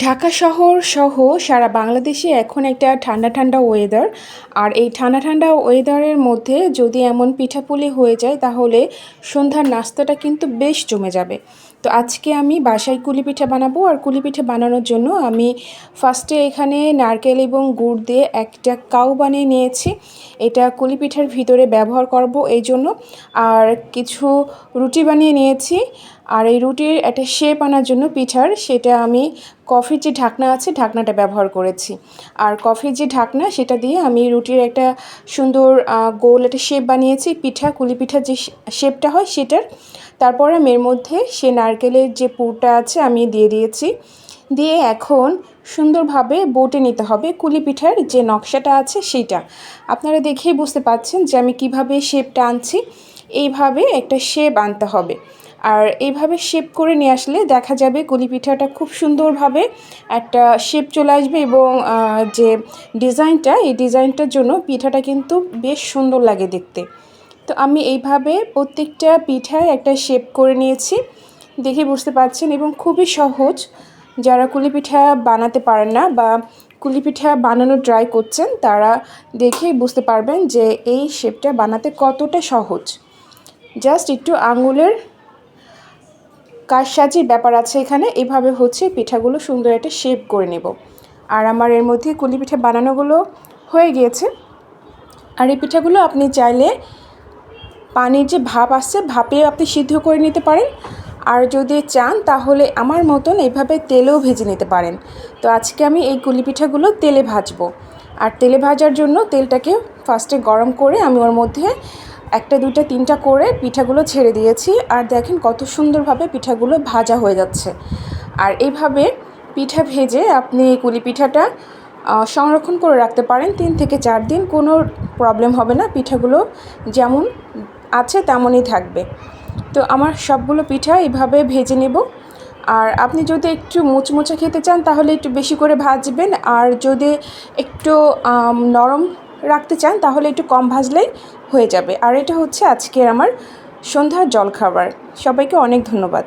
ঢাকা শহর সহ সারা বাংলাদেশে এখন একটা ঠান্ডা ঠান্ডা ওয়েদার। আর এই ঠান্ডা ঠান্ডা ওয়েদারের মধ্যে যদি এমন পিঠাপুলি হয়ে যায় তাহলে সন্ধ্যার নাস্তাটা কিন্তু বেশ জমে যাবে। তো আজকে আমি বাসায় কুলি পিঠা বানাবো। আর কুলি পিঠা বানানোর জন্য আমি ফার্স্টে এখানে নারকেল এবং গুড় দিয়ে একটা কাউ বানিয়ে নিয়েছি। এটা কুলি পিঠার ভিতরে ব্যবহার করব এই জন্য। আর কিছু রুটি বানিয়ে নিয়েছি। আর এই রুটির একটা শেপ আনার জন্য পিঠার, সেটা আমি কফির যে ঢাকনা আছে ঢাকনাটা ব্যবহার করেছি। আর কফির যে ঢাকনা সেটা দিয়ে আমি রুটির একটা সুন্দর গোল একটা শেপ বানিয়েছি, কুলি পিঠার যে শেপটা হয় সেটার। তারপর আমি এর মধ্যে সে নারকেলের যে পুরটা আছে আমি দিয়ে দিয়েছি। দিয়ে এখন সুন্দরভাবে বটে নিতে হবে কুলি পিঠার যে নকশাটা আছে সেইটা। আপনারা দেখেই বুঝতে পাচ্ছেন যে আমি কিভাবে শেপটা আনছি। এইভাবে একটা শেপ আনতে হবে। আর এইভাবে শেপ করে নিয়ে আসলে দেখা যাবে কুলি পিঠাটা খুব সুন্দরভাবে একটা শেপ চলে আসবে এবং যে ডিজাইনটা, এই ডিজাইনটার জন্য পিঠাটা কিন্তু বেশ সুন্দর লাগে দেখতে। তো আমি এইভাবে প্রত্যেকটা পিঠায় একটা শেপ করে নিয়েছি, দেখে বুঝতে পারছেন। এবং খুবই সহজ, যারা কুলি পিঠা বানাতে পারেন না বা কুলি পিঠা বানানো ট্রাই করছেন তারা দেখেই বুঝতে পারবেন যে এই শেপটা বানাতে কতটা সহজ। জাস্ট একটু আঙুলের কারসাজির ব্যাপার আছে এখানে। এভাবে হচ্ছে পিঠাগুলো সুন্দর একটা শেপ করে নেব। আর আমার এর মধ্যে কুলি পিঠা বানানোগুলো হয়ে গিয়েছে। আর এই পিঠাগুলো আপনি চাইলে পানির যে ভাপ আসছে ভাপে আপনি সিদ্ধ করে নিতে পারেন। আর যদি চান তাহলে আমার মতন এইভাবে তেলেও ভেজে নিতে পারেন। তো আজকে আমি এই কুলি পিঠাগুলো তেলে ভাজবো। আর তেলে ভাজার জন্য তেলটাকে ফার্স্টে গরম করে আমি ওর মধ্যে একটা দুইটা তিনটা করে পিঠাগুলো ছেড়ে দিয়েছি। আর দেখেন কত সুন্দরভাবে পিঠাগুলো ভাজা হয়ে যাচ্ছে। আর এইভাবে পিঠা ভেজে আপনি কুলি পিঠাটা সংরক্ষণ করে রাখতে পারেন 3 থেকে 4 দিন, কোনো প্রবলেম হবে না। পিঠাগুলো যেমন আছে তেমনই থাকবে। তো আমার সবগুলো পিঠা এইভাবে ভেজে নেব। আর আপনি যদি একটু মুচমুচে খেতে চান তাহলে একটু বেশি করে ভাজবেন। আর যদি একটু নরম রাখতে চান তাহলে একটু কম ভাজলেই হয়ে যাবে। আর এটা হচ্ছে আজকের আমার সন্ধ্যার জলখাবার। সবাইকে অনেক ধন্যবাদ।